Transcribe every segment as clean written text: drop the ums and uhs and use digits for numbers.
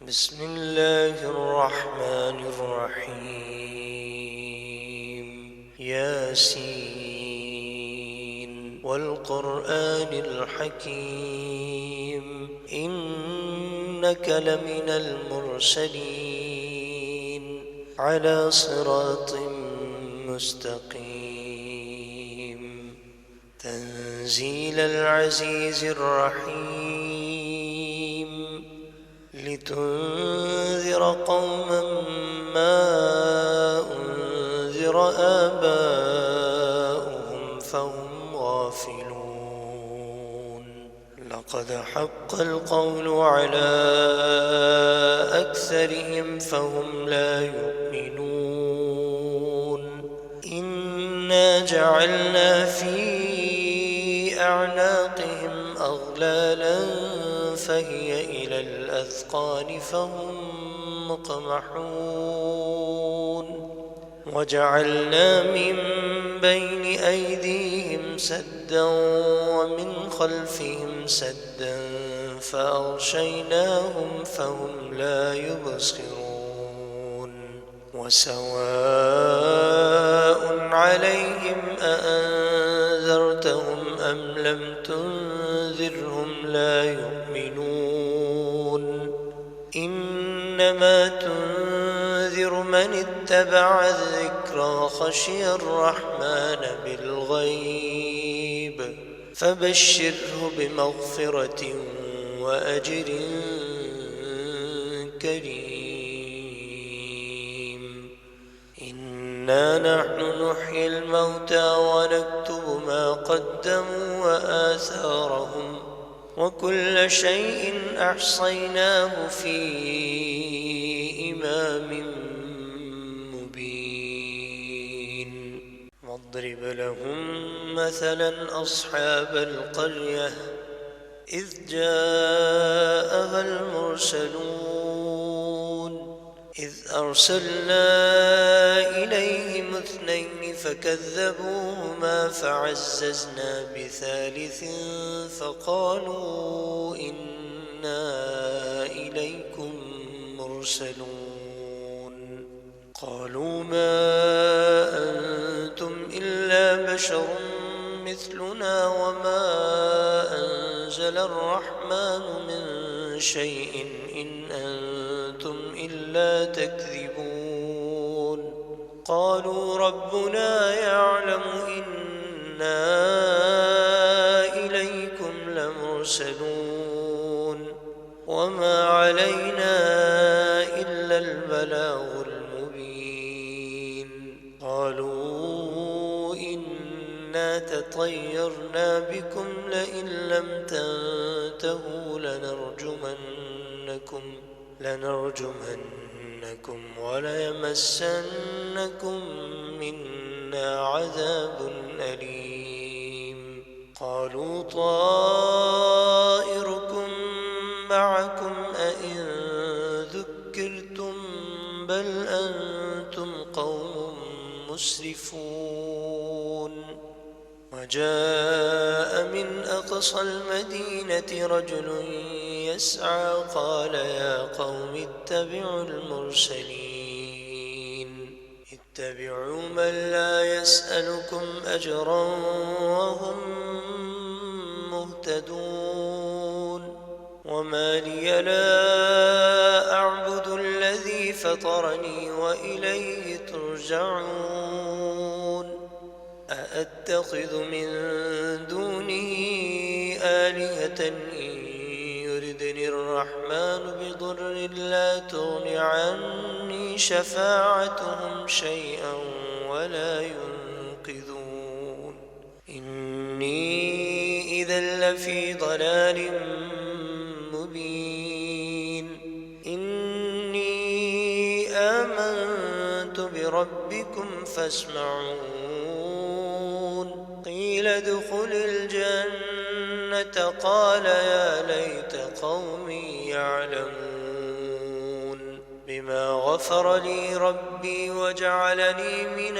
بسم الله الرحمن الرحيم ياسين والقرآن الحكيم إنك لمن المرسلين على صراط مستقيم تنزيل العزيز الرحيم لتنذر قوما ما أنذر آباؤهم فهم غافلون لقد حق القول على أكثرهم فهم لا يؤمنون إنا جعلنا في أعناقهم أغلالا فهي إلى الأذقان فهم مقمحون وجعلنا من بين أيديهم سدا ومن خلفهم سدا فأغشيناهم فهم لا يبصرون وسواء عليهم أأنذرتهم أم لم تنذرهم لا يؤمنون إنما تنذر من اتبع الذكر وخشي الرحمن بالغيب فبشره بمغفرة وأجر كريم إنا نحن نحيي الموتى ونكتب ما قدموا وآثارهم وكل شيء أحصيناه في إمام مبين واضرب لهم مثلا أصحاب القرية إذ جاءها المرسلون إذ أرسلنا إليهم اثنين فكذبوهما فعززنا بثالث فقالوا إنا إليكم مرسلون قالوا ما أنتم إلا بشر مثلنا وما أنزل الرحمن من شيء إن أنتم إلا تكذبون قالوا ربنا يعلم إنا إليكم لمرسلون وما علينا إلا البلاغ المبين قالوا إنا تطيرنا بكم لئن لم تنتهوا لنرجمنكم وليمسنكم منا عذاب أليم قالوا طائركم معكم أئن ذكرتم بل أنتم قوم مسرفون وجاء من أقصى المدينة رجل يسعى قال يا قوم اتبعوا المرسلين اتبعوا من لا يسألكم أجرا وهم مهتدون وما لي لا أعبد الذي فطرني وإليه ترجعون أأتخذ من دونه آلهة إن يردني الرحمن بضر لا تغن عني شفاعتهم شيئا ولا ينقذون إني إذا لفي ضلال مبين إني آمنت بربكم فاسمعون قيل ادخل الجنة قال يا ليت قومي يعلمون بما غفر لي ربي وجعلني من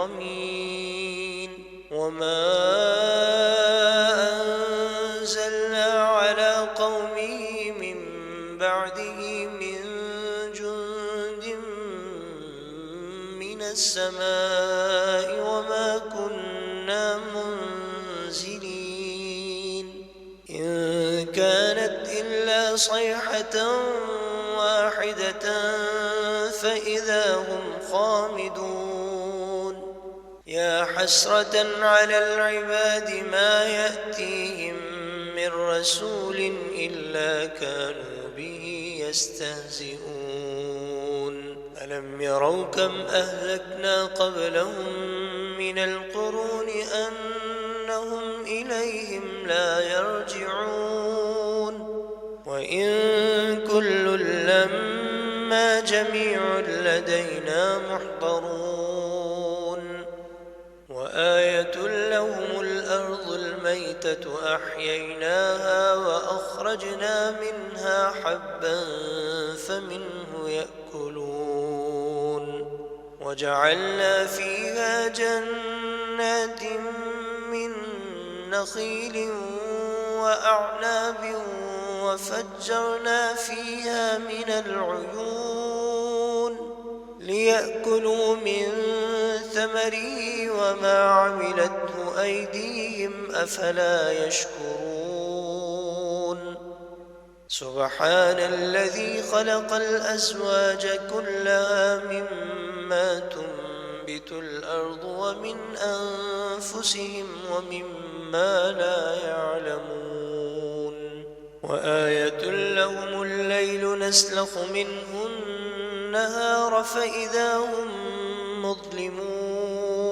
المكرمين وما أنزلنا على قومه من بعده من السماء وما كنا منزلين إن كانت إلا صيحة واحدة فإذا هم خامدون يا حسرة على العباد ما يأتيهم من رسول إلا كانوا به يستهزئون ألم يروا كم أهلكنا قبلهم من القرون أنهم إليهم لا يرجعون وإن كل لما جميع لدينا محضرون وآية لهم الأرض الميتة أحييناها وأخرجنا منها حبا فمنه يأكلون وجعلنا فيها جنات من نخيل وأعناب وفجرنا فيها من العيون ليأكلوا من ثمره وما عملته أيديهم أفلا يشكرون سبحان الذي خلق الأزواج كلها مما تنبت الأرض ومن أنفسهم ومما لا يعلمون وآية لهم الليل نسلخ منه النهار فإذا هم مظلمون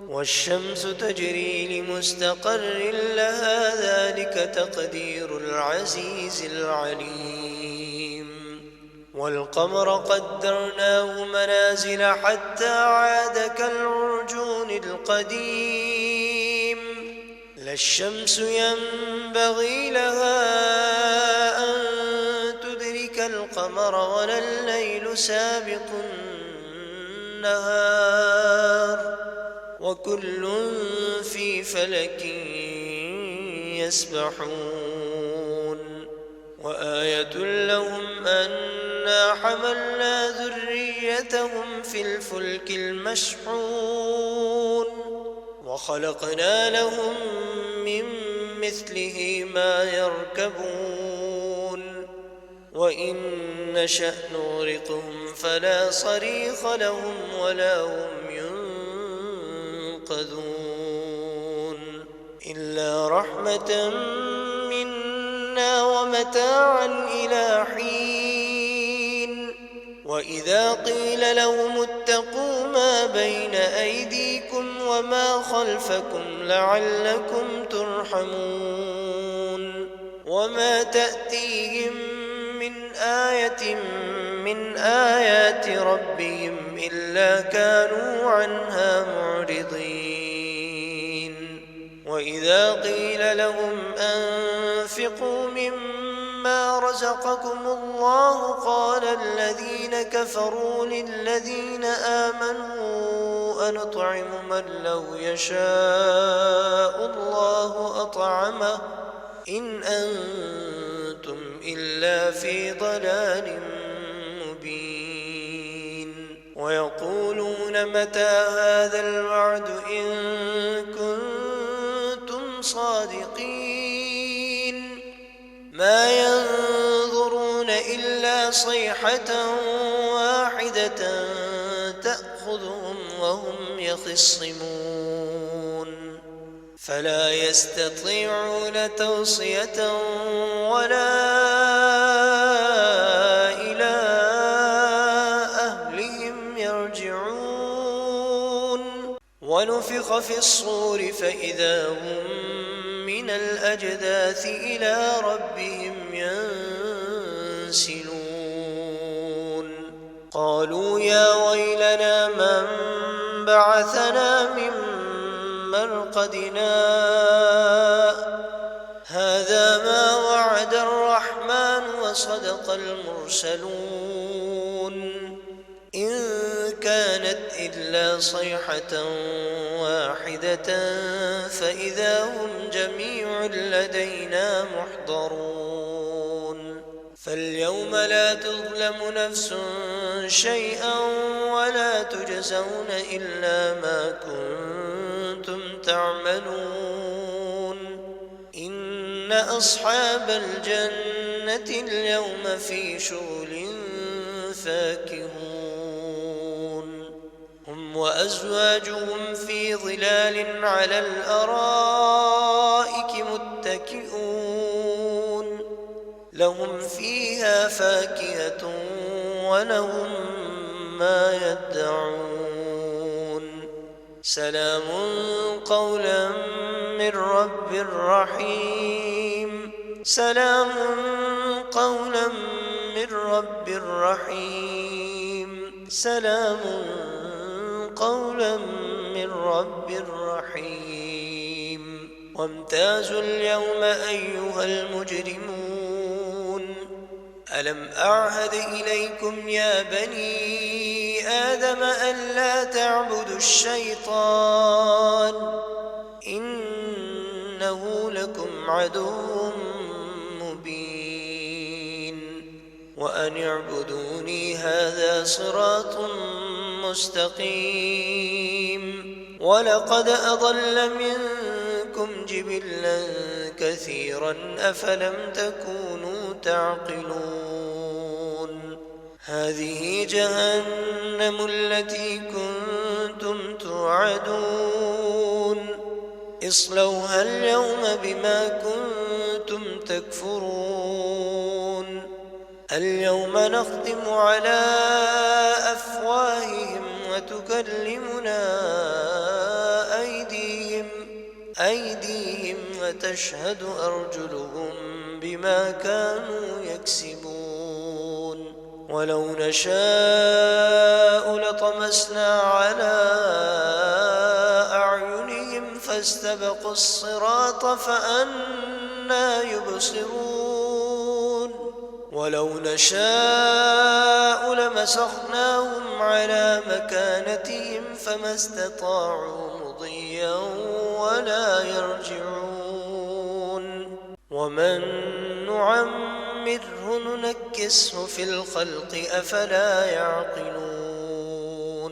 والشمس تجري لمستقر لها ذلك تقدير العزيز العليم والقمر قدرناه منازل حتى عاد كالعرجون القديم لا الشمس ينبغي لها أن تدرك القمر ولا الليل سابق النهار وكل في فلك يسبحون وآية لهم أنا حملنا ذريتهم في الفلك المشحون وخلقنا لهم من مثله ما يركبون وإن نشأ نغرقهم فلا صريخ لهم ولا هم ينقذون إلا رحمة منا ومتاعا إلى حين وإذا قيل لهم اتقوا ما بين أيديكم وما خلفكم لعلكم ترحمون وما تأتيهم من آية من آيات ربهم إلا كانوا عنها معرضين وإذا قيل لهم أنفقوا مما رزقكم الله قال الذين كفروا للذين آمنوا أنطعم من لو يشاء الله أطعمه إن أنتم إلا في ضلال مبين ويقولون متى هذا الوعد إن كنتم صادقين ما ينظرون إلا صيحة واحدة تأخذهم وهم يخصمون فلا يستطيعون توصية ولا إلى أهلهم يرجعون ونفخ في الصور فإذا هم من الأجداث إلى ربهم ينسلون قالوا يا ويلنا من بعثنا من مرقدنا هذا ما وعد الرحمن وصدق المرسلون إن كانت إلا صيحة واحدة فإذا هم جميع لدينا محضرون فاليوم لا تظلم نفس شيئا ولا تجزون إلا ما كنتم تعملون. إن أصحاب الجنة اليوم في شغل فاكهون. هم وأزواجهم في ظلال على الأرائك متكئون. لهم فيها فاكهة ولهم ما يدعون. سلام قولا من رب رحيم. سلام قولا من رب رحيم. سلام قولا من رب رحيم. وامتازوا اليوم أيها المجرمون. ألم أعهد إليكم يا بني آدم ألا تعبدوا الشيطان إنه لكم عدو مبين. وأن اعبدوني هذا صراط مستقيم. ولقد أضل منكم جبلا كثيرا أفلم تكونوا تعقلون. هذه جهنم التي كنتم توعدون. اصلوها اليوم بما كنتم تكفرون. اليوم نختم على أفواههم وتكلمنا أيديهم وتشهد أرجلهم بما كانوا يكسبون. ولو نشاء لطمسنا على أعينهم فاستبقوا الصراط فأنى يبصرون. ولو نشاء لمسخناهم على مكانتهم فما استطاعوا مضيا ولا يرجعون. ومن نعمره ننكسه في الخلق أفلا يعقلون.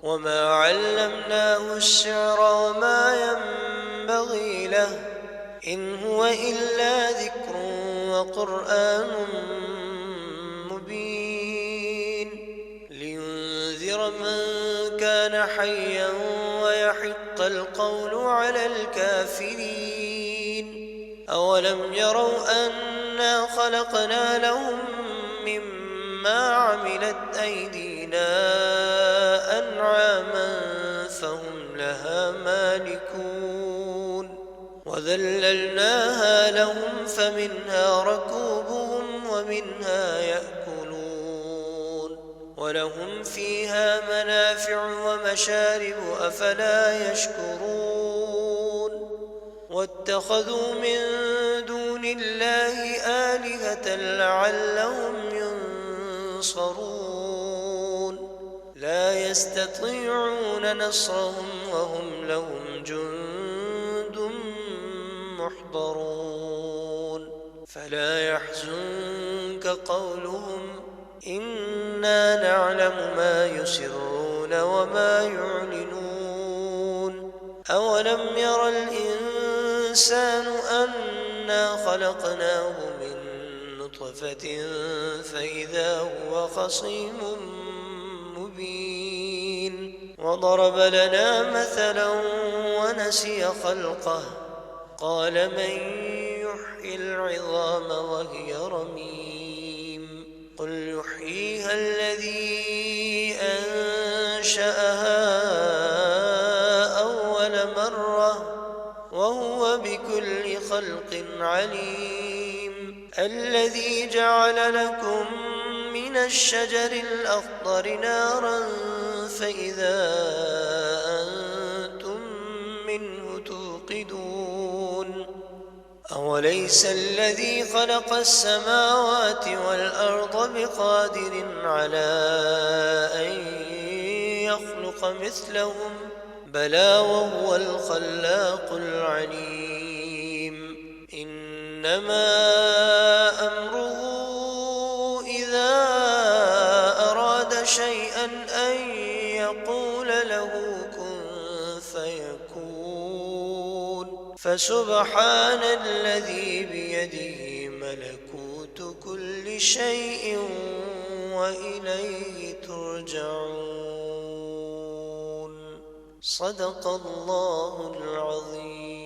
وما علمناه الشعر وما ينبغي له إن هو إلا ذكر وقرآن مبين. لينذر من كان حيا ويحق القول على الكافرين. أولم يروا أنا خلقنا لهم مما عملت أيدينا أنعاما فهم لها مالكون. وذللناها لهم فمنها ركوبهم ومنها يأكلون. ولهم فيها منافع ومشارب أفلا يشكرون. واتخذوا من دون الله آلهة لعلهم ينصرون. لا يستطيعون نصرهم وهم لهم جند محضرون. فلا يحزنك قولهم إنا نعلم ما يسرون وما يعلنون. أولم ير الإنسان أنا خلقناه من نطفة فإذا هو خصيم مبين. وضرب لنا مثلا ونسي خلقه قال من يحيي العظام وهي رميم. قل يحييها الذي أنشأها أول مرة وهو بكل خلق عليم. الذي جعل لكم من الشجر الأخضر نارا فإذا أنتم منه توقدون. أوليس الذي خلق السماوات والأرض بقادر على أن يخلق مثلهم بلى وهو الخلاق العليم. إنما أمره شيئا أن يقول له كن فيكون. فسبحان الذي بيده ملكوت كل شيء وإليه ترجعون. صدق الله العظيم.